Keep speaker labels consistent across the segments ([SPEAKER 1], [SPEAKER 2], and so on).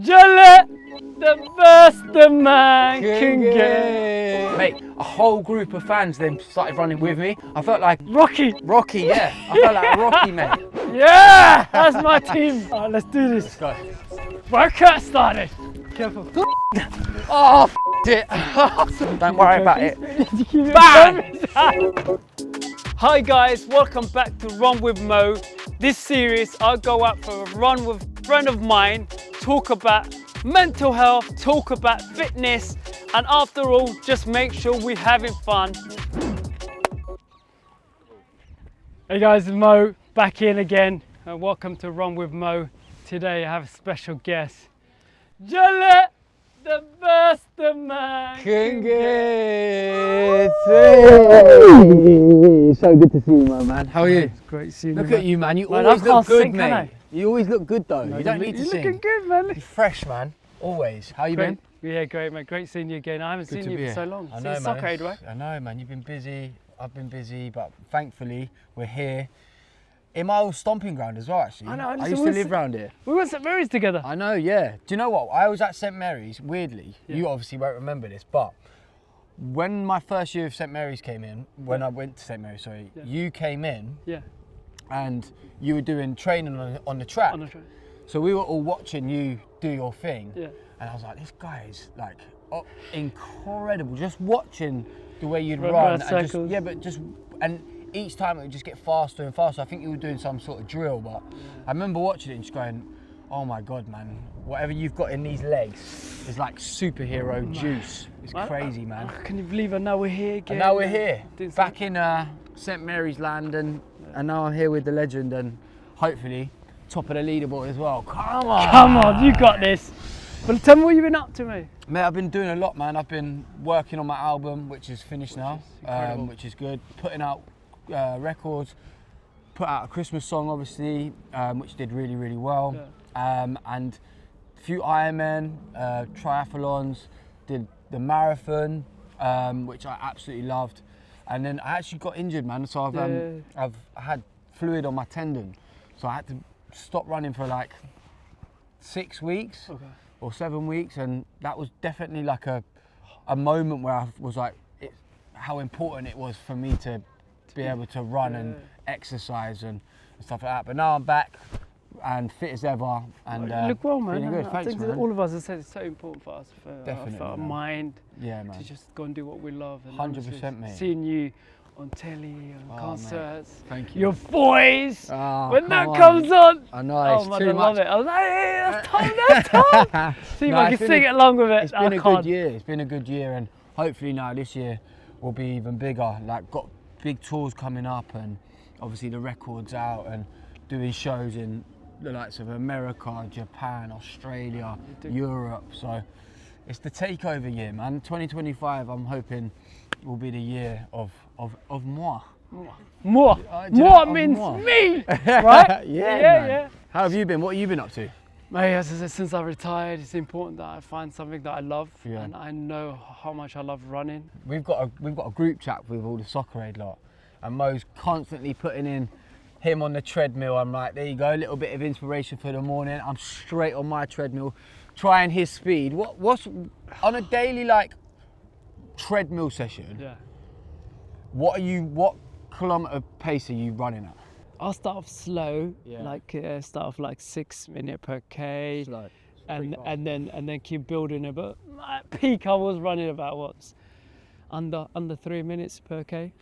[SPEAKER 1] Gillette, the best the man can get.
[SPEAKER 2] Mate, a whole group of fans then started running with me. I felt like
[SPEAKER 1] Rocky.
[SPEAKER 2] Rocky, yeah. I felt like Rocky, mate.
[SPEAKER 1] Yeah, that's my team. Alright, let's do this.
[SPEAKER 2] Let's go.
[SPEAKER 1] Workout started. Careful.
[SPEAKER 2] Oh, it. Don't worry about it.
[SPEAKER 1] Bang! Hi guys, welcome back to Run with Mo. This series, I'll go out for a run with a friend of mine, talk about mental health, talk about fitness, and after all, just make sure we're having fun. Hey guys, it's Mo, back in again, and welcome to Run with Mo. Today I have a special guest, Gillette, the best the man can get.
[SPEAKER 2] So good to see you, my man. How are you?
[SPEAKER 1] It's great seeing you.
[SPEAKER 2] Look at you, man. You
[SPEAKER 1] Man,
[SPEAKER 2] always
[SPEAKER 1] I can't
[SPEAKER 2] look good,
[SPEAKER 1] sing, can
[SPEAKER 2] mate. You always look good, though. You don't need to
[SPEAKER 1] You're
[SPEAKER 2] sing.
[SPEAKER 1] looking good, man.
[SPEAKER 2] You're fresh, man. Always. How you been?
[SPEAKER 1] Yeah, great, mate. Great seeing you again. I haven't
[SPEAKER 2] Good
[SPEAKER 1] seen
[SPEAKER 2] to
[SPEAKER 1] you
[SPEAKER 2] be
[SPEAKER 1] for
[SPEAKER 2] here.
[SPEAKER 1] so long.
[SPEAKER 2] I know,
[SPEAKER 1] Since
[SPEAKER 2] man.
[SPEAKER 1] soccer aid, right?
[SPEAKER 2] I know, man. You've been busy. I've been busy, but thankfully we're here. In my old stomping ground as well, actually.
[SPEAKER 1] I know,
[SPEAKER 2] I used to live round here.
[SPEAKER 1] We went to St Mary's together.
[SPEAKER 2] I know, yeah. Do you know what? I was at St Mary's, weirdly.
[SPEAKER 1] Yeah.
[SPEAKER 2] You obviously won't remember this, but when my first year of St Mary's came in, when I went to St Mary's, sorry, you came in
[SPEAKER 1] Yeah.
[SPEAKER 2] and you were doing training on the track.
[SPEAKER 1] On the train.
[SPEAKER 2] So we were all watching you do your thing.
[SPEAKER 1] Yeah.
[SPEAKER 2] And I was like, this guy is like incredible. Just watching the way you'd
[SPEAKER 1] Run
[SPEAKER 2] run.
[SPEAKER 1] around
[SPEAKER 2] And
[SPEAKER 1] circles.
[SPEAKER 2] and each time it would just get faster and faster. I think you were doing some sort of drill, but I remember watching it and just going, oh my God, man. Whatever you've got in these legs is like superhero juice. It's crazy, man.
[SPEAKER 1] Can you believe it? Now we're here again.
[SPEAKER 2] And now we're here,
[SPEAKER 1] Doing
[SPEAKER 2] back in St Mary's land, and now I'm here with the legend, and hopefully top of the leaderboard as well. Come on!
[SPEAKER 1] Come on, you got this. But tell me what you've been up to, mate.
[SPEAKER 2] Mate, I've been doing a lot, man. I've been working on my album, which is finished now, which is good. Putting out records, put out a Christmas song, obviously, which did really, really well. Yeah. And a few Ironman, triathlons, did the marathon, which I absolutely loved. And then I actually got injured, man. So I've had fluid on my tendon, so I had to stop running for like 6 weeks.
[SPEAKER 1] Okay.
[SPEAKER 2] Or 7 weeks, and that was definitely like a moment where I was like, how important it was for me to be able to run and exercise and stuff like that. But now I'm back and fit as ever, and
[SPEAKER 1] You look well, man.
[SPEAKER 2] feeling good.
[SPEAKER 1] I
[SPEAKER 2] Thanks,
[SPEAKER 1] think
[SPEAKER 2] man.
[SPEAKER 1] that all of us have said it's so important for us,
[SPEAKER 2] Definitely,
[SPEAKER 1] for our
[SPEAKER 2] man.
[SPEAKER 1] mind,
[SPEAKER 2] Yeah, man.
[SPEAKER 1] to just go and do what we love. And
[SPEAKER 2] 100%, mate.
[SPEAKER 1] Seeing you on telly, on concerts,
[SPEAKER 2] mate. Thank you.
[SPEAKER 1] your voice,
[SPEAKER 2] Oh,
[SPEAKER 1] when that
[SPEAKER 2] come
[SPEAKER 1] comes on.
[SPEAKER 2] I know,
[SPEAKER 1] Oh
[SPEAKER 2] it's
[SPEAKER 1] man,
[SPEAKER 2] too
[SPEAKER 1] I
[SPEAKER 2] much.
[SPEAKER 1] love it. I was like, hey, that's Tom. See if
[SPEAKER 2] No,
[SPEAKER 1] I
[SPEAKER 2] it's
[SPEAKER 1] can
[SPEAKER 2] been
[SPEAKER 1] sing it along with it.
[SPEAKER 2] It's been
[SPEAKER 1] I
[SPEAKER 2] a
[SPEAKER 1] can't.
[SPEAKER 2] good year. It's been a good year, and hopefully now this year will be even bigger. Like, got big tours coming up, and obviously the record's out, and doing shows in the likes of America, Japan, Australia, Europe. So it's the takeover year, man. 2025, I'm hoping, will be the year of moi.
[SPEAKER 1] More.
[SPEAKER 2] Do you
[SPEAKER 1] More
[SPEAKER 2] know,
[SPEAKER 1] means
[SPEAKER 2] more.
[SPEAKER 1] me, right?
[SPEAKER 2] Yeah, man.
[SPEAKER 1] yeah.
[SPEAKER 2] How have you been? What have you been up to?
[SPEAKER 1] Mate, as I said, since I retired, it's important that I find something that I love,
[SPEAKER 2] Yeah.
[SPEAKER 1] and I know how much I love running.
[SPEAKER 2] We've got a group chat with all the soccer aid lot, and Mo's constantly putting in him on the treadmill. I'm like, there you go, a little bit of inspiration for the morning. I'm straight on my treadmill, trying his speed. What's on a daily like treadmill session?
[SPEAKER 1] Yeah.
[SPEAKER 2] What kilometre pace are you running at?
[SPEAKER 1] I'll start off slow,
[SPEAKER 2] Yeah.
[SPEAKER 1] like start off like 6 minutes per k,
[SPEAKER 2] Slow.
[SPEAKER 1] and then keep building it. But at peak, I was running about what's under 3 minutes per k.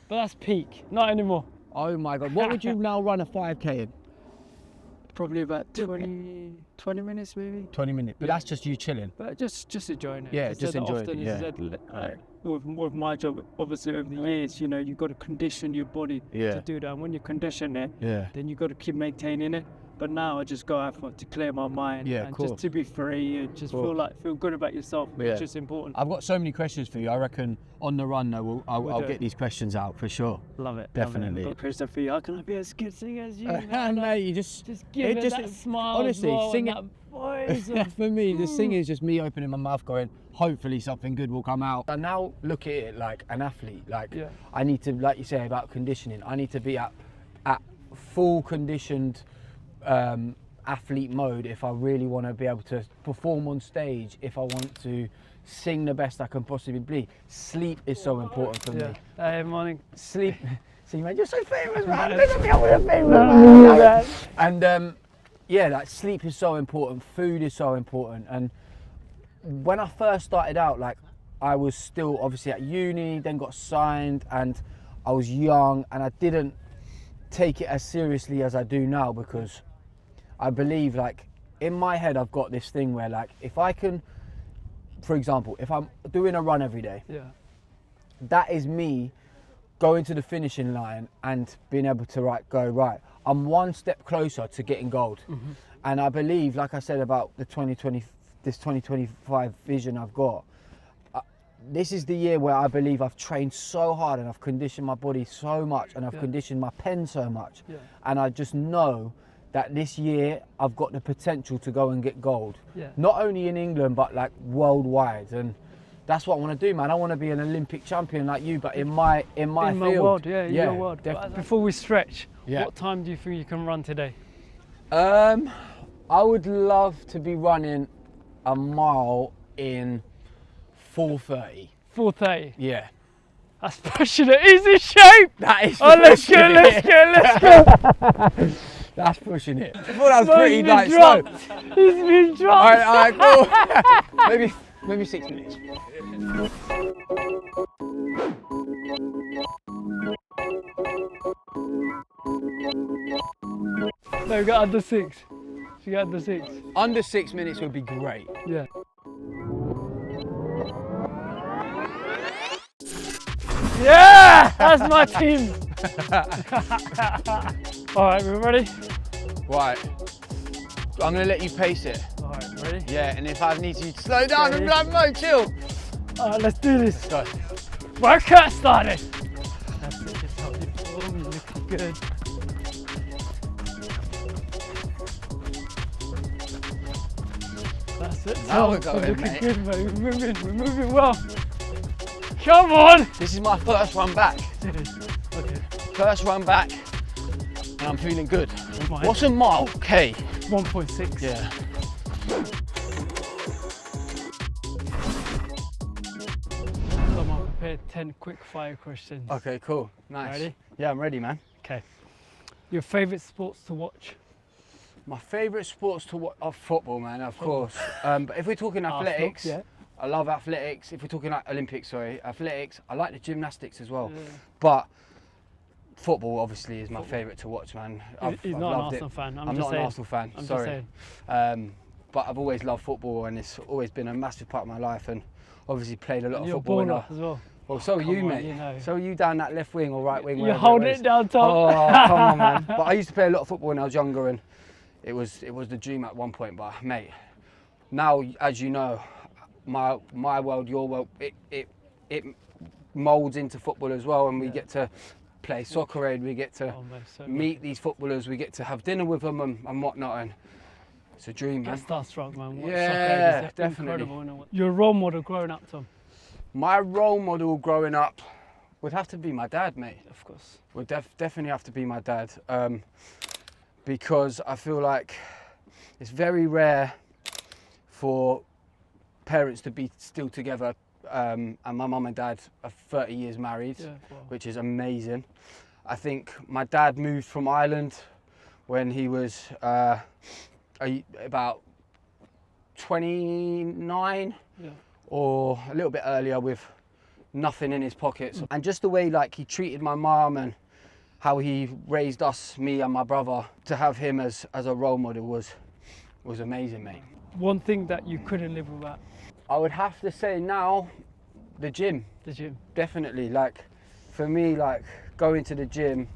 [SPEAKER 1] But that's peak, not anymore.
[SPEAKER 2] Oh my God! What would you now run a 5k in?
[SPEAKER 1] Probably about 20 minutes maybe.
[SPEAKER 2] 20 minutes. But that's just you chilling.
[SPEAKER 1] But just enjoying it.
[SPEAKER 2] Yeah,
[SPEAKER 1] As I
[SPEAKER 2] just
[SPEAKER 1] said,
[SPEAKER 2] enjoying
[SPEAKER 1] often
[SPEAKER 2] it,
[SPEAKER 1] it's
[SPEAKER 2] yeah.
[SPEAKER 1] said, with my job, obviously over the years, you know, you've got to condition your body to do that. And when you condition it, then you've got to keep maintaining it. But now I just go out to clear my mind and just to be free and just feel good about yourself, which is important.
[SPEAKER 2] I've got so many questions for you. I reckon on the run though, I'll get these questions out for sure.
[SPEAKER 1] Love it.
[SPEAKER 2] Definitely.
[SPEAKER 1] I've got a question for you. How can I be as good singer as you?
[SPEAKER 2] Mate, you just
[SPEAKER 1] give it that smile.
[SPEAKER 2] Honestly,
[SPEAKER 1] as well,
[SPEAKER 2] singing.
[SPEAKER 1] and that voice.
[SPEAKER 2] For me, the singing is just me opening my mouth, going, hopefully something good will come out. I now look at it like an athlete. Like I need to, like you say about conditioning, I need to be at full conditioned athlete mode, if I really want to be able to perform on stage, if I want to sing the best I can possibly be, sleep is so important for me.
[SPEAKER 1] Hey, morning.
[SPEAKER 2] Sleep. See, man, you're so famous, man. Look at me, I'm famous, man. And yeah, like sleep is so important. Food is so important. And when I first started out, like I was still obviously at uni, then got signed, and I was young, and I didn't take it as seriously as I do now, because I believe, like, in my head I've got this thing where, like, if I can, for example, if I'm doing a run every day, that is me going to the finishing line and being able to go right, I'm one step closer to getting gold. And I believe, like I said about the 2025 vision I've got, this is the year where I believe I've trained so hard and I've conditioned my body so much, and I've conditioned my pen so much, and I just know that this year I've got the potential to go and get gold, not only in England but like worldwide. And that's what I want to do, man. I want to be an Olympic champion like you, but in my field.
[SPEAKER 1] My world, your world.
[SPEAKER 2] Definitely.
[SPEAKER 1] Before we stretch, what time do you think you can run today?
[SPEAKER 2] I would love to be running a mile in 4:30.
[SPEAKER 1] 4:30.
[SPEAKER 2] Yeah.
[SPEAKER 1] That's pushing it. He's in shape.
[SPEAKER 2] That is.
[SPEAKER 1] Oh, let's go.
[SPEAKER 2] That's pushing it. I thought that was pretty like slow.
[SPEAKER 1] He's been dropped.
[SPEAKER 2] All right, cool. maybe 6 minutes.
[SPEAKER 1] No, we got under 6. You got under 6.
[SPEAKER 2] Under 6 minutes would be great.
[SPEAKER 1] Yeah. Yeah, that's my team. All right, we're ready?
[SPEAKER 2] Right. I'm going to let you pace it.
[SPEAKER 1] All right, ready?
[SPEAKER 2] Yeah, and if I need you to slow down and be like, no, chill.
[SPEAKER 1] All right, let's do this.
[SPEAKER 2] Let's go.
[SPEAKER 1] Workout started. That's it, just hold it forward, you're looking good. That's it.
[SPEAKER 2] Now we're going,
[SPEAKER 1] looking
[SPEAKER 2] mate.
[SPEAKER 1] good, mate. We're moving well. Come on!
[SPEAKER 2] This is my first run back.
[SPEAKER 1] It is. Okay.
[SPEAKER 2] First run back, and I'm feeling good.
[SPEAKER 1] Mine.
[SPEAKER 2] What's a mile? K.
[SPEAKER 1] 1.6.
[SPEAKER 2] Yeah.
[SPEAKER 1] So I'm prepared 10 quick fire questions.
[SPEAKER 2] Okay, cool. Nice.
[SPEAKER 1] Ready?
[SPEAKER 2] Yeah, I'm ready, man.
[SPEAKER 1] Okay. Your favourite sports to watch?
[SPEAKER 2] My favourite sports to watch are football, man, of course. But if we're talking athletics, I love athletics. If we're talking like Olympics, athletics, I like the gymnastics as well. But football obviously is my favourite to watch, man.
[SPEAKER 1] He's not an Arsenal fan.
[SPEAKER 2] I'm not an Arsenal fan, sorry. But I've always loved football, and it's always been a massive part of my life, and obviously played a lot of football.
[SPEAKER 1] You're a baller as well.
[SPEAKER 2] Well, so are you, mate.
[SPEAKER 1] You know.
[SPEAKER 2] So are you down that left wing or right wing?
[SPEAKER 1] You hold it down top.
[SPEAKER 2] Oh, come on, man. But I used to play a lot of football when I was younger, and it was the dream at one point. But mate, now, as you know, my world, your world, it moulds into football as well, and we get to play soccer aid, we get to meet these footballers, we get to have dinner with them and whatnot, and it's a dream, man.
[SPEAKER 1] Get starstruck, man.
[SPEAKER 2] Yeah, definitely.
[SPEAKER 1] Incredible. Your role model growing up, Tom?
[SPEAKER 2] My role model growing up would have to be my dad, mate.
[SPEAKER 1] Of course.
[SPEAKER 2] Would definitely have to be my dad, because I feel like it's very rare for parents to be still together, and my mum and dad are 30 years married, which is amazing. I think my dad moved from Ireland when he was about 29, or a little bit earlier, with nothing in his pockets. And just the way like he treated my mum and how he raised us, me and my brother, to have him as a role model was amazing, mate.
[SPEAKER 1] One thing that you couldn't live without?
[SPEAKER 2] I would have to say now, the gym.
[SPEAKER 1] The gym.
[SPEAKER 2] Definitely. Like, for me, like going to the gym,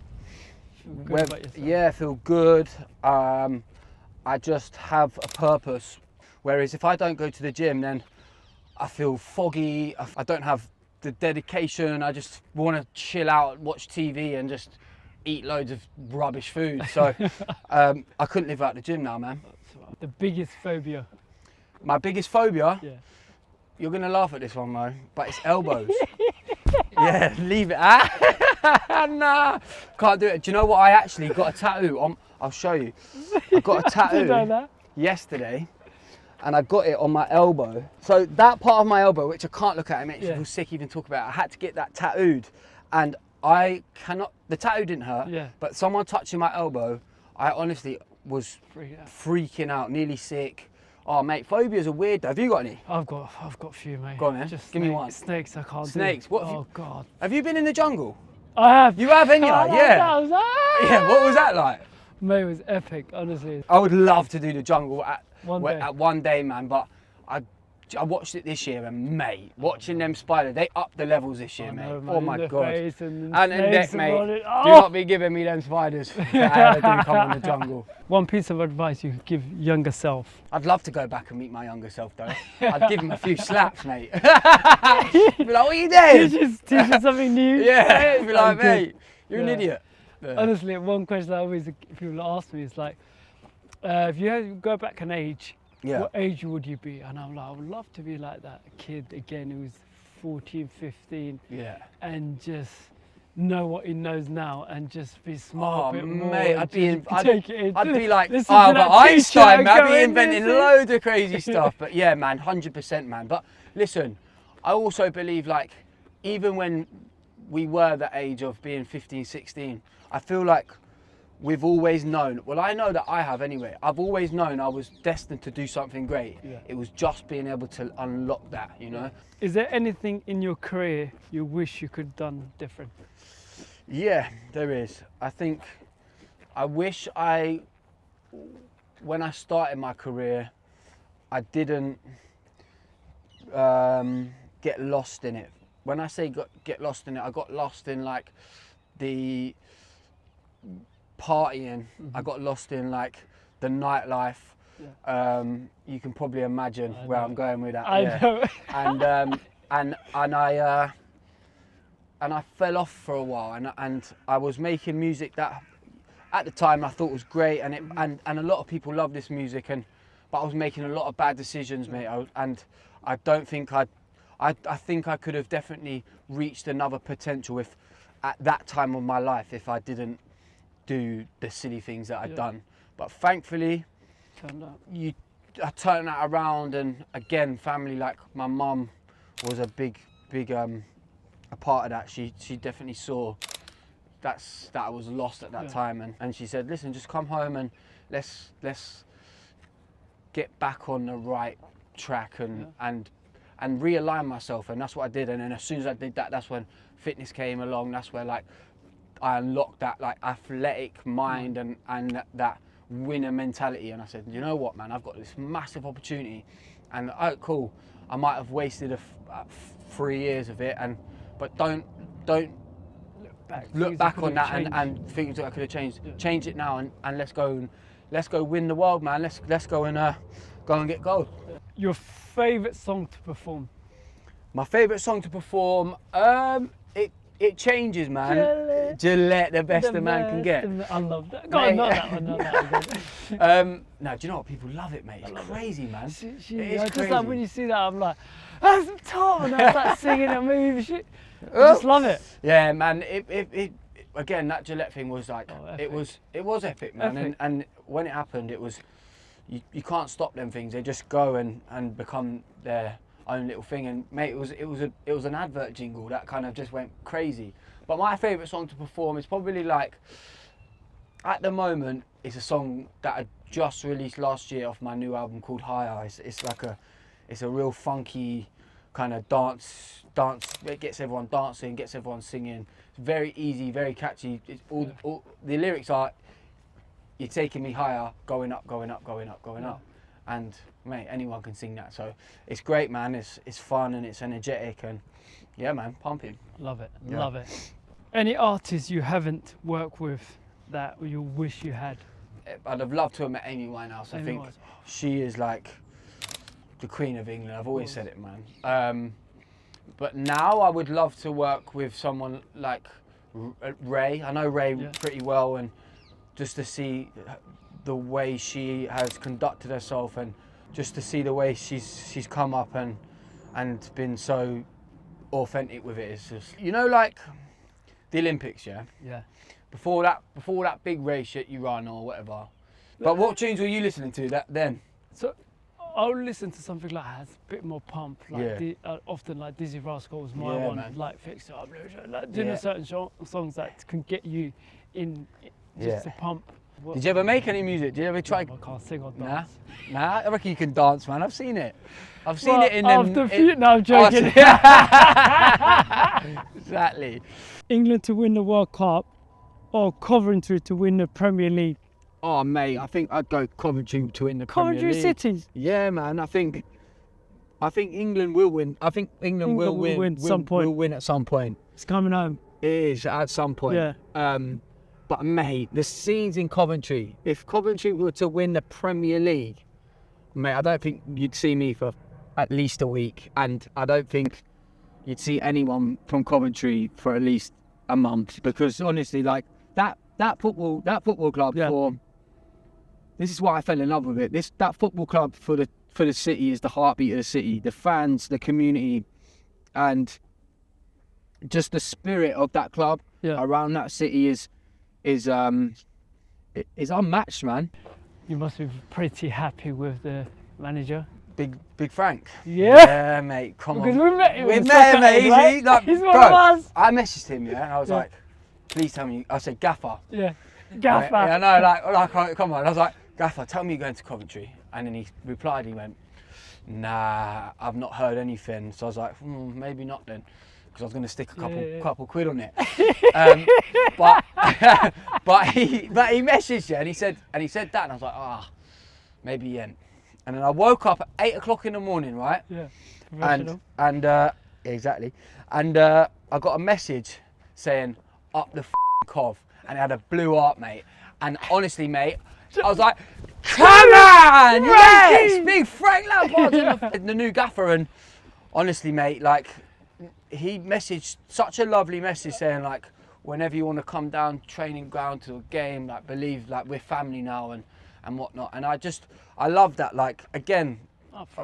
[SPEAKER 2] feel good. I just have a purpose. Whereas if I don't go to the gym, then I feel foggy. I don't have the dedication. I just want to chill out, watch TV, and just eat loads of rubbish food. So I couldn't live without the gym now, man.
[SPEAKER 1] The biggest phobia?
[SPEAKER 2] My biggest phobia?
[SPEAKER 1] Yeah.
[SPEAKER 2] You're going to laugh at this one, Mo, but it's elbows. Yeah, leave it. Nah, can't do it. Do you know what? I actually got a tattoo on. I'll show you. I got a tattoo yesterday, and I got it on my elbow. So that part of my elbow, which I can't look at, it makes me feel sick even talk about it. I had to get that tattooed, and I cannot. The tattoo didn't hurt, but someone touching my elbow, I honestly was freaking out, nearly sick. Oh mate, phobias are weird though. Have you got any?
[SPEAKER 1] I've got a few, mate.
[SPEAKER 2] Go on then.
[SPEAKER 1] Just
[SPEAKER 2] give me one.
[SPEAKER 1] Snakes, I can't do.
[SPEAKER 2] Snakes. What?
[SPEAKER 1] Oh God.
[SPEAKER 2] Have you been in the jungle?
[SPEAKER 1] I have.
[SPEAKER 2] You have, haven't you? Yeah. What was that like?
[SPEAKER 1] Mate, it was epic, honestly.
[SPEAKER 2] I would love to do the jungle at
[SPEAKER 1] one
[SPEAKER 2] day, man. But I watched it this year, and mate, watching them spiders, they upped the levels this year, mate. Oh my God.
[SPEAKER 1] And
[SPEAKER 2] neck, mate. Do not be giving me them spiders if I ever do come on the jungle.
[SPEAKER 1] One piece of advice you could give younger self.
[SPEAKER 2] I'd love to go back and meet my younger self though. I'd give him a few slaps, mate. Be like, what are you doing?
[SPEAKER 1] Teach us something new.
[SPEAKER 2] Yeah, be like, mate, you're an idiot. Yeah.
[SPEAKER 1] Honestly, one question I always people ask me is like, if you had to go back an age, what age would you be? And I'm like, I would love to be like that kid again who was 14, 15, and just know what he knows now and just be smart a bit more.
[SPEAKER 2] Mate, I'd be like
[SPEAKER 1] Albert
[SPEAKER 2] Einstein, man. I'd be inventing loads of crazy stuff. But yeah, man, 100%, man. But listen, I also believe like, even when we were the age of being 15, 16, I feel like we've always known, well, I know that I have anyway, I've always known I was destined to do something great. It was just being able to unlock that, you know?
[SPEAKER 1] Is there anything in your career you wish you could have done different?
[SPEAKER 2] Yeah, there is. I think, I wish when I started my career, I didn't get lost in it. When I say get lost in it, I got lost in like the partying. I got lost in like the nightlife. You can probably imagine where I'm going with that.
[SPEAKER 1] I know.
[SPEAKER 2] And I fell off for a while, and I was making music that at the time I thought was great, and a lot of people love this music, but I was making a lot of bad decisions, mate. And I don't think I think I could have definitely reached another potential if at that time of my life if I didn't do the silly things that I'd done. But thankfully, I turned that around, and again, family, like my mum was a big a part of that. She definitely saw that I was lost at that time, and she said, listen, just come home and let's get back on the right track and realign myself. And that's what I did. And then as soon as I did that, that's when fitness came along. That's where like I unlocked that like athletic mind and that winner mentality. And I said, you know what, man, I've got this massive opportunity, and cool, I might have wasted 3 years of it, but don't look back on that and think that I could have changed. Change it now, and let's go win the world, man. Let's go and get gold.
[SPEAKER 1] Your favourite song to perform?
[SPEAKER 2] My favourite song to perform, it changes, man. Gillette, the best a man can get.
[SPEAKER 1] I love that. Go on, not that one, not that one.
[SPEAKER 2] No, do you know what? People love it, mate. It's crazy, man.
[SPEAKER 1] It is just crazy. Like when you see that, I'm like, that's top, and I start singing and moving shit. I just love it.
[SPEAKER 2] Yeah, man. It again, that Gillette thing was like, it was epic, man.
[SPEAKER 1] Epic.
[SPEAKER 2] And when it happened, it was, you can't stop them things. They just go and become their own little thing. And mate, it was an advert jingle that kind of just went crazy. But my favourite song to perform is probably like, at the moment, it's a song that I just released last year off my new album called Higher. It's a real funky kind of dance. It gets everyone dancing, gets everyone singing. It's very easy, very catchy. It's all the lyrics are, you're taking me higher, going up, going up, going up, going up. And mate, anyone can sing that. So it's great, man. It's fun and it's energetic, and yeah, man, pumping.
[SPEAKER 1] Love it, love it. Any artists you haven't worked with that you wish you had?
[SPEAKER 2] I'd have loved to have met Amy Winehouse. I think she is like the Queen of England. I've always said it, man. But now I would love to work with someone like Ray. I know Ray pretty well, and just to see the way she has conducted herself, and just to see the way she's come up and been so authentic with it. It's just, you know, like the Olympics, yeah?
[SPEAKER 1] Yeah.
[SPEAKER 2] Before that big race that you run or whatever. But what tunes were you listening to then?
[SPEAKER 1] So I'll listen to something like has a bit more pump, like
[SPEAKER 2] Yeah.
[SPEAKER 1] often like Dizzy Rascal was my
[SPEAKER 2] Yeah,
[SPEAKER 1] one,
[SPEAKER 2] man.
[SPEAKER 1] like Fix It Up, like doing
[SPEAKER 2] Yeah.
[SPEAKER 1] certain songs that can get you in just
[SPEAKER 2] Yeah.
[SPEAKER 1] a pump.
[SPEAKER 2] Did you ever make any music? Did you ever try?
[SPEAKER 1] I can't sing or
[SPEAKER 2] Nah,
[SPEAKER 1] dance.
[SPEAKER 2] nah. I reckon you can dance, man. I've seen it. I've seen
[SPEAKER 1] Well,
[SPEAKER 2] it in them.
[SPEAKER 1] after few, no, I'm joking.
[SPEAKER 2] Exactly.
[SPEAKER 1] England to win the World Cup or Coventry to win the Premier League?
[SPEAKER 2] Oh, mate, I think I'd go Coventry to win the Premier
[SPEAKER 1] Coventry
[SPEAKER 2] League.
[SPEAKER 1] Cities.
[SPEAKER 2] Yeah, man. I think England will win. I think England will win.
[SPEAKER 1] Some point.
[SPEAKER 2] Will win at some point.
[SPEAKER 1] It's coming home.
[SPEAKER 2] It is at some point.
[SPEAKER 1] Yeah.
[SPEAKER 2] But mate, the scenes in Coventry. If Coventry were to win the Premier League, mate, I don't think you'd see me for at least a week, and I don't think you'd see anyone from Coventry for at least a month, because honestly, like that football club for. This is why I fell in love with it. That football club for the city is the heartbeat of the city. The fans, the community, and just the spirit of that club around that city is unmatched, man.
[SPEAKER 1] You must be pretty happy with the manager.
[SPEAKER 2] Big Frank.
[SPEAKER 1] Yeah.
[SPEAKER 2] Yeah, mate. Come on.
[SPEAKER 1] Because we met him.
[SPEAKER 2] We met him, mate.
[SPEAKER 1] Right?
[SPEAKER 2] Like,
[SPEAKER 1] He's one
[SPEAKER 2] bro,
[SPEAKER 1] of us.
[SPEAKER 2] I messaged him, yeah, and I was like, please tell me. I said, Gaffer.
[SPEAKER 1] Yeah. Gaffer.
[SPEAKER 2] Yeah, no, like, come on. I was like, Gaffer, tell me you're going to Coventry. And then he replied, he went, nah, I've not heard anything. So I was like, maybe not then, because I was going to stick a couple quid on it. But he messaged you and he said that, and I was like, maybe he ain't. And then I woke up at 8 o'clock in the morning, right?
[SPEAKER 1] Yeah.
[SPEAKER 2] And exactly. And I got a message saying up the Cov, and it had a blue heart, mate. And honestly, mate, I was like, come on, yes, big Frank Lampard, the new gaffer. And honestly, mate, like, he messaged such a lovely message saying, like, whenever you want to come down training ground to a game, like, believe, like, we're family now and whatnot. And I love that. Like, again,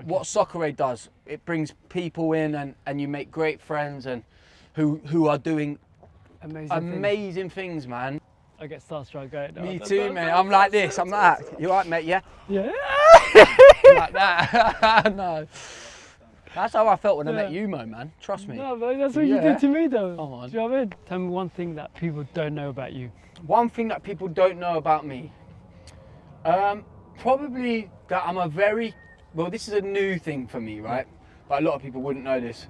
[SPEAKER 2] what Soccer Aid does, it brings people in and you make great friends and who are doing amazing things, man.
[SPEAKER 1] I get starstruck going.
[SPEAKER 2] Me too, mate. I'm like this. I'm like that. You alright, mate? Yeah.
[SPEAKER 1] Yeah.
[SPEAKER 2] Like that. No. That's how I felt when I met you, man. Trust me.
[SPEAKER 1] No, but that's what you did to me, though.
[SPEAKER 2] Come on.
[SPEAKER 1] Do you know what I mean? Tell me one thing that people don't know about you.
[SPEAKER 2] One thing that people don't know about me. Probably that I'm well, this is a new thing for me, right? But a lot of people wouldn't know this.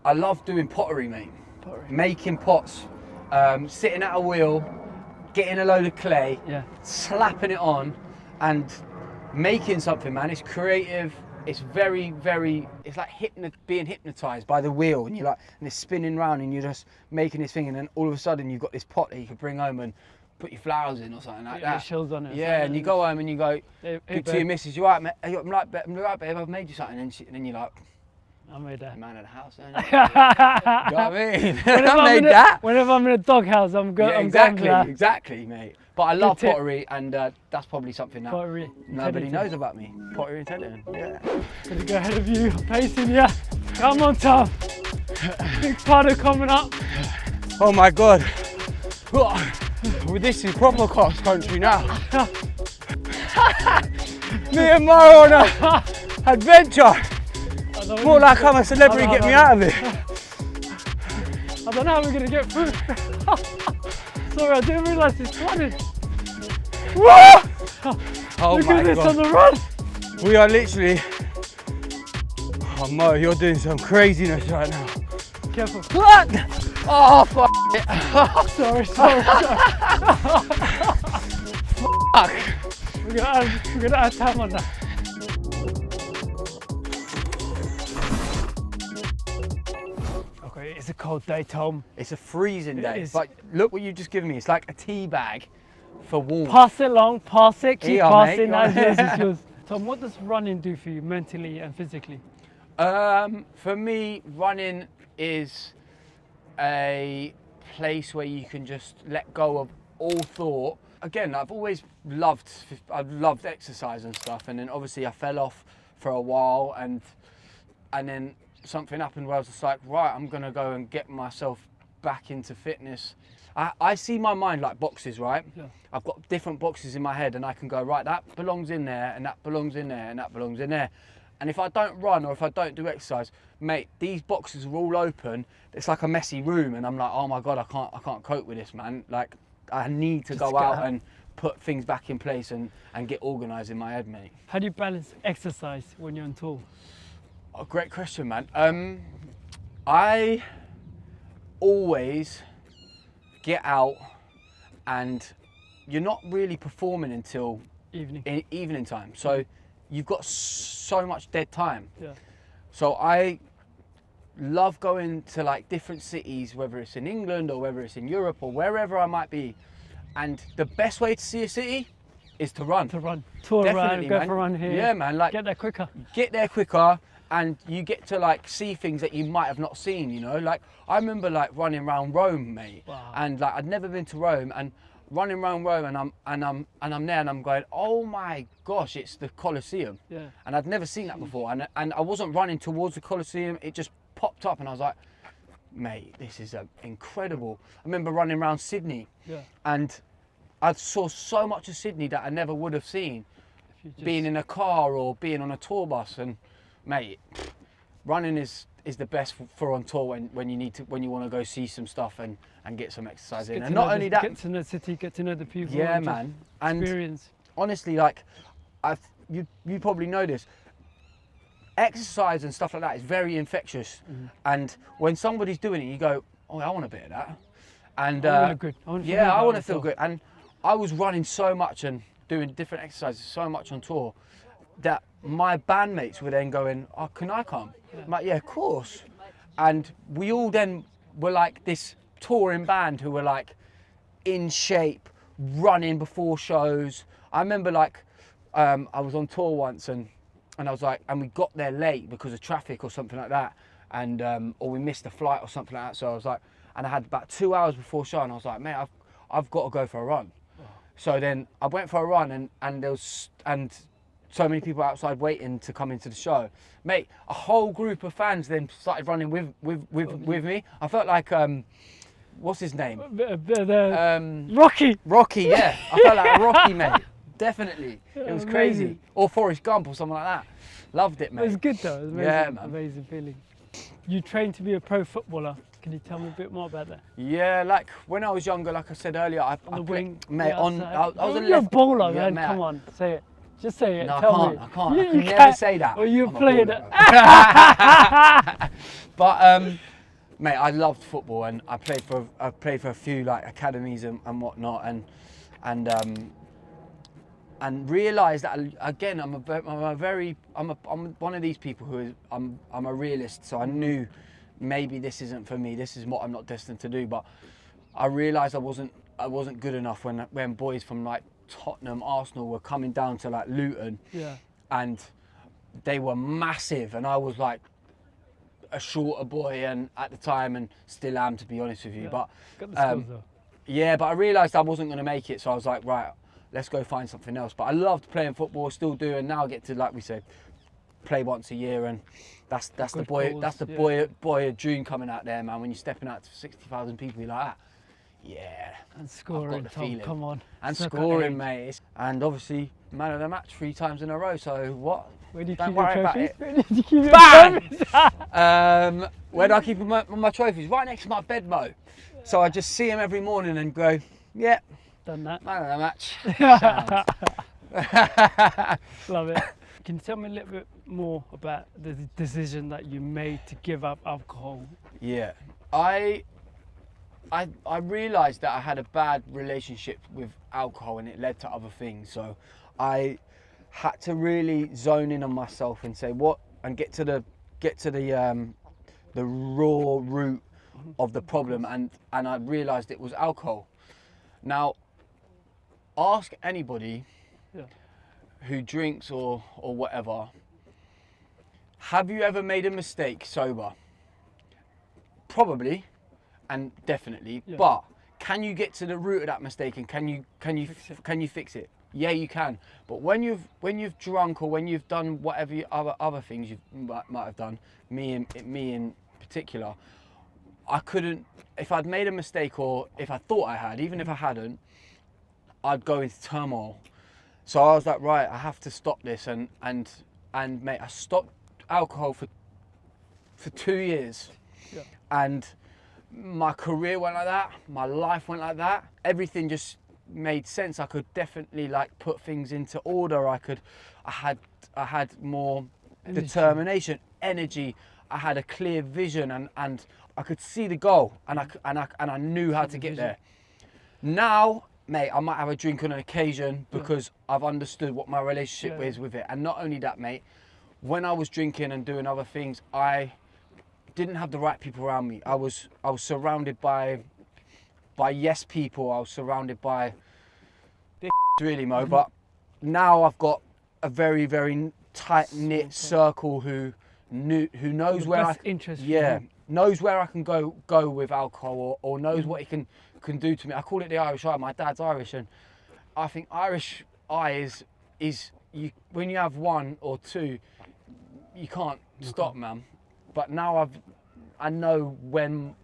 [SPEAKER 2] I love doing pottery, mate. Making pots, sitting at a wheel, getting a load of clay, slapping it on and making something, man. It's creative. It's very, very, it's like being hypnotized by the wheel, and and it's spinning round and you're just making this thing, and then all of a sudden you've got this pot that you can bring home and put your flowers in or something like that.
[SPEAKER 1] Shells on it.
[SPEAKER 2] Yeah, and you go home and you go
[SPEAKER 1] hey,
[SPEAKER 2] to your missus, you alright, mate? I'm right, babe, I've made you something. And then you're like,
[SPEAKER 1] I made that.
[SPEAKER 2] Man of the house, don't you? You know what I mean? I made that.
[SPEAKER 1] Whenever I'm in a doghouse, I'm going.
[SPEAKER 2] Yeah, exactly, mate. But I love pottery, and that's probably something that nobody knows about me. Pottery intelligent. Yeah.
[SPEAKER 1] Gonna go ahead of you, pacing ya. Come on, Tom. Big puddle coming up.
[SPEAKER 2] Oh my God. Well, this is proper cross country now. Me and Mo on a adventure. More like I'm a celebrity, get me out of it.
[SPEAKER 1] I don't know how we're gonna get through. Sorry, I didn't realise it's flooded.
[SPEAKER 2] Oh
[SPEAKER 1] Look
[SPEAKER 2] my
[SPEAKER 1] at this
[SPEAKER 2] God.
[SPEAKER 1] on the run.
[SPEAKER 2] We are literally. Oh Mo, you're doing some craziness right now.
[SPEAKER 1] Careful.
[SPEAKER 2] What? Oh fuck it.
[SPEAKER 1] Sorry.
[SPEAKER 2] Fuck.
[SPEAKER 1] We're gonna add time on that. Okay, it's a cold day, Tom.
[SPEAKER 2] It's a freezing day. But look what you've just given me. It's like a tea bag for warmth.
[SPEAKER 1] Pass it along, pass it, keep passing.
[SPEAKER 2] Mate.
[SPEAKER 1] Yours. Tom, what does running do for you mentally and physically?
[SPEAKER 2] For me, running is a place where you can just let go of all thought. Again, I've loved exercise and stuff, and then obviously I fell off for a while, and then something happened where I was just like, right, I'm gonna go and get myself back into fitness. I see my mind like boxes, right?
[SPEAKER 1] Yeah.
[SPEAKER 2] I've got different boxes in my head, and I can go, right, that belongs in there, and that belongs in there, and that belongs in there. And if I don't run or if I don't do exercise, mate, these boxes are all open. It's like a messy room, and I'm like, oh my God, I can't cope with this, man. Like, I need to go out and put things back in place and get organised in my head, mate.
[SPEAKER 1] How do you balance exercise when you're on tour?
[SPEAKER 2] Oh, great question, man. I always get out, and you're not really performing until evening time. So you've got so much dead time.
[SPEAKER 1] Yeah.
[SPEAKER 2] So I love going to like different cities, whether it's in England or whether it's in Europe or wherever I might be. And the best way to see a city is to run.
[SPEAKER 1] To run. Tour
[SPEAKER 2] Definitely,
[SPEAKER 1] around, go
[SPEAKER 2] man.
[SPEAKER 1] for a run here.
[SPEAKER 2] Yeah, man. Like,
[SPEAKER 1] get there quicker.
[SPEAKER 2] Get there quicker, and you get to like see things that you might have not seen, you know? Like, I remember like running around Rome, mate.
[SPEAKER 1] Wow.
[SPEAKER 2] And like, I'd never been to Rome, and running around Rome, and I'm there, and I'm going, oh my gosh, it's the Colosseum.
[SPEAKER 1] Yeah.
[SPEAKER 2] And I'd never seen that before, and I wasn't running towards the Colosseum, it just popped up, and I was like, mate, this is incredible. I remember running around Sydney, and I saw so much of Sydney that I never would have seen being in a car or being on a tour bus. And mate, running is the best for on tour when you want to go see some stuff and get some exercise in. And not only that,
[SPEAKER 1] get to know the city, get to know the people.
[SPEAKER 2] Yeah, man. And
[SPEAKER 1] experience.
[SPEAKER 2] Honestly, like, you probably know this. Exercise and stuff like that is very infectious. And when somebody's doing it, you go, oh, I want a bit of that. And
[SPEAKER 1] I want to feel good.
[SPEAKER 2] I want to feel good. And I was running so much and doing different exercises so much on tour that my bandmates were then going, oh, can I come? I'm like, yeah, of course. And we all then were like this touring band who were like in shape, running before shows. I remember like I was on tour once and I was like, and we got there late because of traffic or something like that, and or we missed a flight or something like that. So I was like, and I had about 2 hours before show, and I was like, mate, I've got to go for a run. So then I went for a run, and there was so many people outside waiting to come into the show. Mate, a whole group of fans then started running with me. I felt like what's his name?
[SPEAKER 1] Rocky.
[SPEAKER 2] Rocky, yeah. I felt like Rocky, mate. Definitely. It was crazy.
[SPEAKER 1] Amazing.
[SPEAKER 2] Or Forrest Gump or something like that. Loved it, mate.
[SPEAKER 1] It was good though. It was amazing.
[SPEAKER 2] Yeah, man.
[SPEAKER 1] Amazing feeling. You trained to be a pro footballer. Can you tell me a bit more about that?
[SPEAKER 2] Yeah, like when I was younger, like I said earlier, I
[SPEAKER 1] On the wing,
[SPEAKER 2] mate, I was a
[SPEAKER 1] you're a
[SPEAKER 2] left
[SPEAKER 1] baller,
[SPEAKER 2] yeah,
[SPEAKER 1] man. Come on, say it. Just say it.
[SPEAKER 2] No,
[SPEAKER 1] Tell me.
[SPEAKER 2] I can't.
[SPEAKER 1] You,
[SPEAKER 2] I can
[SPEAKER 1] you
[SPEAKER 2] never
[SPEAKER 1] can't.
[SPEAKER 2] say that.
[SPEAKER 1] Or you
[SPEAKER 2] I'm a
[SPEAKER 1] played
[SPEAKER 2] baller.
[SPEAKER 1] it.
[SPEAKER 2] But mate, I loved football, and I played for a few like academies and whatnot, and realised that again I'm one of these people who is I'm a realist. So I knew maybe this isn't for me. This is what I'm not destined to do. But I realised I wasn't good enough when boys from like Tottenham, Arsenal were coming down to like Luton, and they were massive, and I was like a shorter boy, and at the time, and still am, to be honest with you. But
[SPEAKER 1] got the skills though.
[SPEAKER 2] yeah, but I realised I wasn't going to make it, so I was like, right, let's go find something else. But I loved playing football, still do, and now I get to, like we said, play once a year, and that's the boy of dream coming out there, man. When you're stepping out to 60,000 people, you're like that. Yeah,
[SPEAKER 1] and scoring, Tom, come on.
[SPEAKER 2] And scoring, mate. And obviously, man of the match 3 times in a row. So what?
[SPEAKER 1] Where do you
[SPEAKER 2] Don't
[SPEAKER 1] keep
[SPEAKER 2] worry
[SPEAKER 1] your
[SPEAKER 2] about
[SPEAKER 1] trophies?
[SPEAKER 2] it.
[SPEAKER 1] Where do you keep your
[SPEAKER 2] Bang! Where do I keep my trophies? Right next to my bed, Mo. So I just see him every morning and go, yeah,
[SPEAKER 1] done that.
[SPEAKER 2] Man of the match.
[SPEAKER 1] Love it. Can you tell me a little bit more about the decision that you made to give up alcohol?
[SPEAKER 2] Yeah, I realised that I had a bad relationship with alcohol, and it led to other things. So I had to really zone in on myself and say and get to the raw root of the problem, and I realised it was alcohol. Now, ask anybody who drinks or whatever, have you ever made a mistake sober? Probably. And definitely, but can you get to the root of that mistake, and can you fix it? Yeah, you can. But when you've drunk or when you've done whatever other things you might have done, me in particular, I couldn't. If I'd made a mistake or if I thought I had, even if I hadn't, I'd go into turmoil. So I was like, right, I have to stop this, and mate, I stopped alcohol for 2 years, and my career went like that, my life went like that, everything just made sense. I could definitely like put things into order. I had more determination, energy. I had a clear vision, and I could see the goal, and I knew how to get there. Now, mate, I might have a drink on an occasion because I've understood what my relationship is with it. And not only that, mate, when I was drinking and doing other things, I didn't have the right people around me. I was surrounded by yes people. I was surrounded by really, Mo. But now I've got a very, very tight knit circle who knows where knows where I can go with alcohol, or knows what it can do to me. I call it the Irish eye. My dad's Irish, and I think Irish eye is you, when you have one or two, you can't stop, man. But now I know when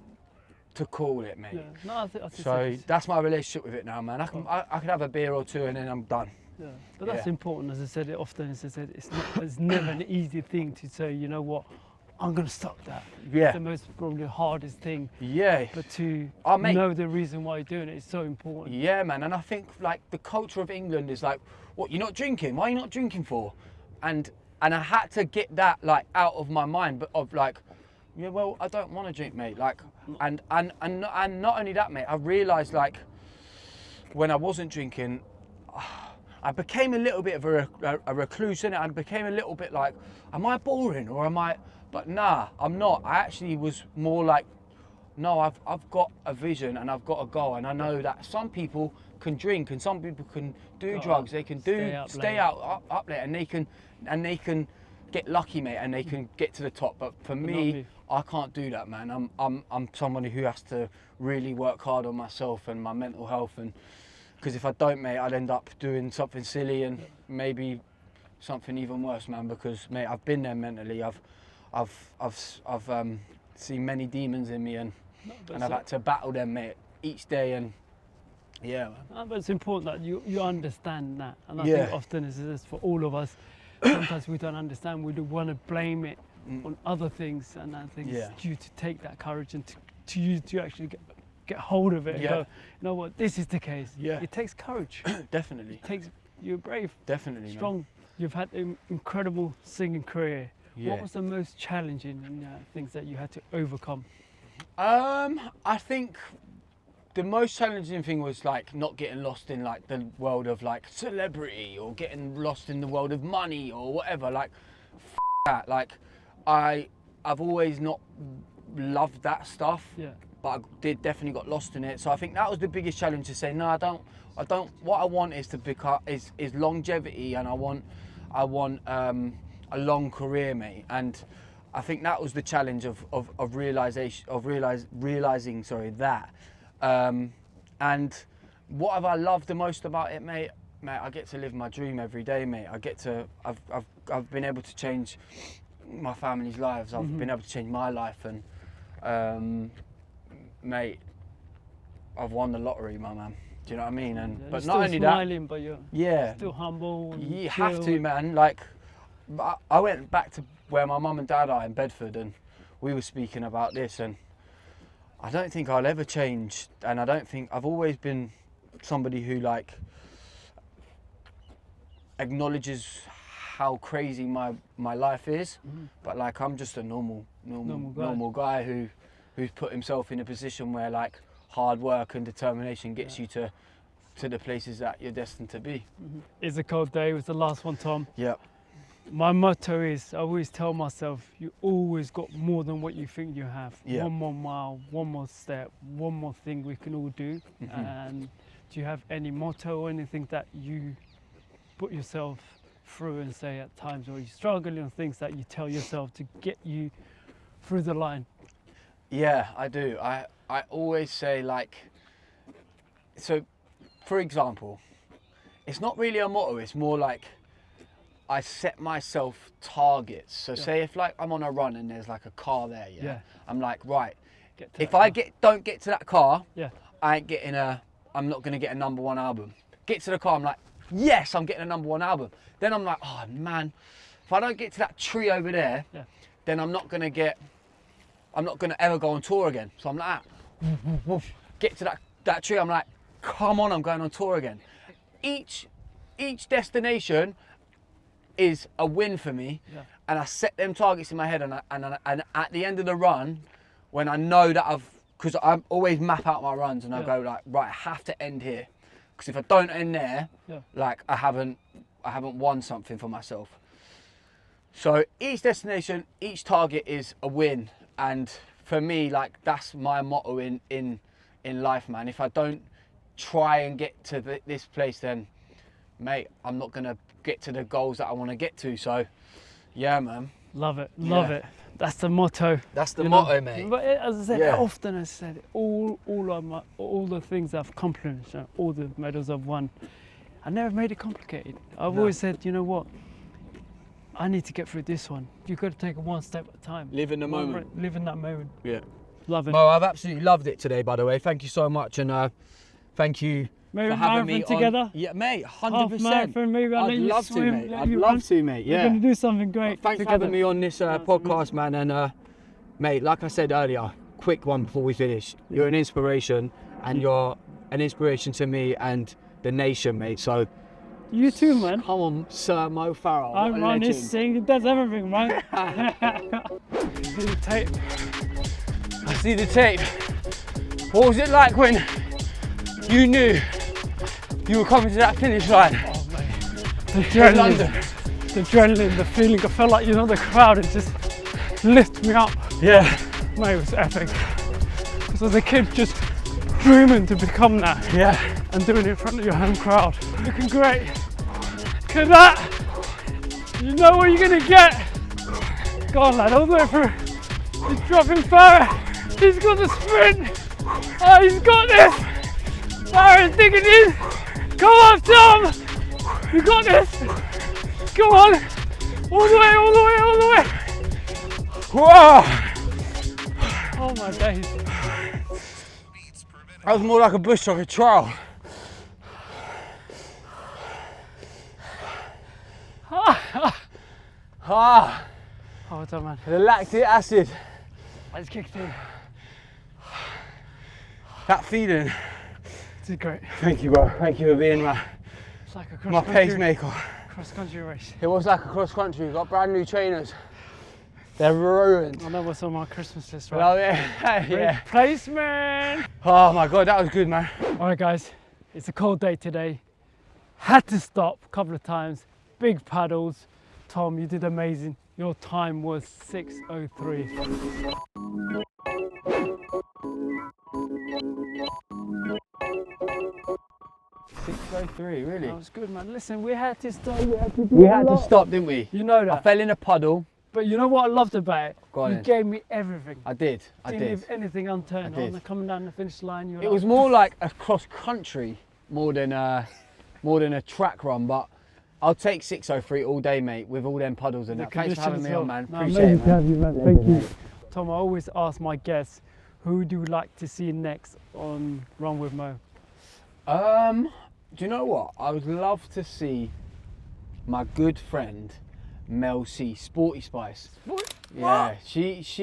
[SPEAKER 2] to call it, mate.
[SPEAKER 1] Yeah. No, I think
[SPEAKER 2] so that's my relationship with it now, man. I can have a beer or two and then I'm done.
[SPEAKER 1] Yeah, but that's important. As I said, it's never an easy thing to say, you know what, I'm going to stop that.
[SPEAKER 2] Yeah.
[SPEAKER 1] It's the most probably hardest thing.
[SPEAKER 2] Yeah.
[SPEAKER 1] But to
[SPEAKER 2] mate,
[SPEAKER 1] know the reason why you're doing it is so important.
[SPEAKER 2] Yeah, man. And I think like the culture of England is like, what, you're not drinking? Why are you not drinking for? And I had to get that like out of my mind, but of like, yeah, well, I don't want to drink, mate. Like, and not only that, mate, I realised like when I wasn't drinking, I became a little bit of a recluse in it. I became a little bit like, am I boring or am I? But nah, I'm not. I actually was more like, no, I've got a vision and I've got a goal, and I know that some people can drink and some people can do drugs. They can stay out up late, and they can get lucky, mate, and they can get to the top. But for me, I can't do that, man. I'm somebody who has to really work hard on myself and my mental health, and because if I don't, mate, I'd end up doing something silly and maybe something even worse, man. Because, mate, I've been there mentally. I've seen many demons in me, and I've had to battle them, mate, each day. And yeah, man.
[SPEAKER 1] But it's important that you understand that, and I think often it's for all of us. Sometimes we don't understand. We do want to blame it on other things, and I think it's due to take that courage and to actually get hold of it and go, you know what, this is the case. Yeah. It takes courage.
[SPEAKER 2] Definitely.
[SPEAKER 1] You're brave.
[SPEAKER 2] Definitely,
[SPEAKER 1] strong. Man. You've had an incredible singing career.
[SPEAKER 2] Yeah.
[SPEAKER 1] What was the most challenging things that you had to overcome?
[SPEAKER 2] I think the most challenging thing was like not getting lost in like the world of like celebrity, or getting lost in the world of money or whatever. Like that. Like I've always not loved that stuff. Yeah. But I definitely got lost in it. So I think that was the biggest challenge, to say no, I don't. What I want is to become is longevity, and I want a long career, mate. And I think that was the challenge of realizing that. And what have I loved the most about it, mate? Mate, I get to live my dream every day, mate. I've been able to change my family's lives. I've been able to change my life, and mate, I've won the lottery, my man. Do you know what I mean? And but not only
[SPEAKER 1] smiling, but you're still humble.
[SPEAKER 2] You have to, man. Like, I went back to where my mum and dad are in Bedford, and we were speaking about this, and I don't think I'll ever change, and I don't think I've always been somebody who like acknowledges how crazy my life is, but like I'm just a normal guy who's put himself in a position where like hard work and determination gets you to the places that you're destined to be.
[SPEAKER 1] It's a cold day. It was the last one, Tom.
[SPEAKER 2] Yeah.
[SPEAKER 1] My motto is, I always tell myself, you always got more than what you think you have. Yeah. One more mile, one more step, one more thing we can all do. And do you have any motto or anything that you put yourself through and say at times where you're struggling, or things that you tell yourself to get you through the line?
[SPEAKER 2] Yeah, I do. I always say, like, so for example, it's not really a motto, it's more like I set myself targets. So say if like I'm on a run and there's like a car there, I'm like, right, if I don't get to that car, I'm not gonna get a #1 album. Get to the car, I'm like, yes, I'm getting a #1 album. Then I'm like, oh man, if I don't get to that tree over there, then I'm not gonna ever go on tour again. So I'm like, get to that tree, I'm like, come on, I'm going on tour again. Each destination is a win for me, and I set them targets in my head, and at the end of the run, when I know that because I always map out my runs and I go like, right, I have to end here, because if I don't end there, like I haven't won something for myself. So each destination, each target is a win, and for me, like that's my motto in life, man. If I don't try and get to this place, then mate, I'm not gonna get to the goals that I want to get to. So yeah, man,
[SPEAKER 1] love it. That's the motto.
[SPEAKER 2] That's the motto, mate.
[SPEAKER 1] But as I said, often I said all the things I've accomplished, all the medals I've won, I never made it complicated. I've always said, you know what, I need to get through this one. You've got to take it one step at a time.
[SPEAKER 2] Live in the moment.
[SPEAKER 1] Live in that moment.
[SPEAKER 2] Yeah.
[SPEAKER 1] Love it.
[SPEAKER 2] Mo, I've absolutely loved it today, by the way. Thank you so much, and thank you for having me
[SPEAKER 1] together.
[SPEAKER 2] Yeah, mate, 100%.
[SPEAKER 1] Half marathon, maybe
[SPEAKER 2] I'd love to, mate. I'd love to, mate. Yeah.
[SPEAKER 1] We're going to do something great.
[SPEAKER 2] Thanks for having me on this podcast, man. And mate, like I said earlier, quick one before we finish. You're an inspiration, and you're an inspiration to me and the nation, mate. So
[SPEAKER 1] you too, man.
[SPEAKER 2] Come on, Sir Mo Farah.
[SPEAKER 1] I'm on his sing. He does everything, man. See the tape.
[SPEAKER 2] I see the tape. What was it like when you knew you were coming to that finish line?
[SPEAKER 1] Oh, mate. The adrenaline, the feeling. I felt like, you know, the crowd, it just lifted me up.
[SPEAKER 2] Yeah.
[SPEAKER 1] Mate, it was epic. So the kid just dreaming to become that.
[SPEAKER 2] Yeah.
[SPEAKER 1] And doing it in front of your home crowd. Looking great. Look at that. You know what you're gonna get. Go on, lad, all the way through. He's dropping Farah. He's got the sprint. Oh, he's got this. Farah's digging in. Come on, Tom. You got this. Come on. All the way, all the way, all the way.
[SPEAKER 2] Whoa.
[SPEAKER 1] Oh my days.
[SPEAKER 2] That was more like a bush soccer trial.
[SPEAKER 1] Oh, done, man.
[SPEAKER 2] The lactic acid.
[SPEAKER 1] I just kicked in.
[SPEAKER 2] That feeling.
[SPEAKER 1] It's great.
[SPEAKER 2] Thank you, bro. Thank you for being
[SPEAKER 1] it's like a
[SPEAKER 2] my pacemaker.
[SPEAKER 1] Cross-country race.
[SPEAKER 2] It was like a cross-country. We got brand new trainers. They're ruined.
[SPEAKER 1] I know what's on my Christmas list, right?
[SPEAKER 2] Well, yeah.
[SPEAKER 1] Replacement!
[SPEAKER 2] Oh my God, that was good, man.
[SPEAKER 1] All right, guys. It's a cold day today. Had to stop a couple of times. Big paddles. Tom, you did amazing. Your time was 6:03.
[SPEAKER 2] 6:03, really?
[SPEAKER 1] That was good, man. Listen, we had to stop.
[SPEAKER 2] We had to stop, didn't we?
[SPEAKER 1] You know that.
[SPEAKER 2] I fell in a puddle.
[SPEAKER 1] But you know what I loved about it?
[SPEAKER 2] Go on
[SPEAKER 1] you
[SPEAKER 2] then.
[SPEAKER 1] gave me everything.
[SPEAKER 2] I did.
[SPEAKER 1] Didn't leave anything unturned.
[SPEAKER 2] I did.
[SPEAKER 1] On coming down the finish line.
[SPEAKER 2] It was more like a cross country more than a track run, but I'll take 6:03 all day, mate, with all them puddles and that. Thanks for having me on, man. Appreciate it, man.
[SPEAKER 1] Thank you. Tom, I always ask my guests, who do you like to see next on Run with Mo?
[SPEAKER 2] Do you know what? I would love to see my good friend Mel C, Sporty Spice. Yeah, she's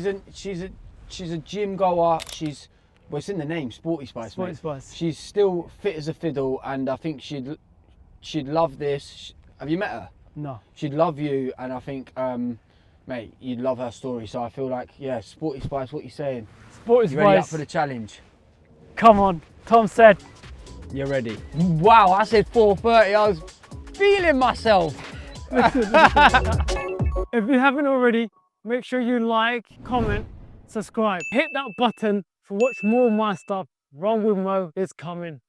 [SPEAKER 2] a gym goer. Well, it's in the name, Sporty Spice.
[SPEAKER 1] Sporty Spice.
[SPEAKER 2] She's still fit as a fiddle, and I think she'd love this. Have you met her?
[SPEAKER 1] No.
[SPEAKER 2] She'd love you, and I think, mate, you'd love her story. So I feel like, yeah, Sporty Spice. What are you saying?
[SPEAKER 1] Sporty Spice.
[SPEAKER 2] You ready up for the challenge?
[SPEAKER 1] Come on, Tom said.
[SPEAKER 2] You're ready. Wow, I said 4:30. I was feeling myself.
[SPEAKER 1] If you haven't already, make sure you like, comment, subscribe. Hit that button to watch more of my stuff. Run with Mo is coming.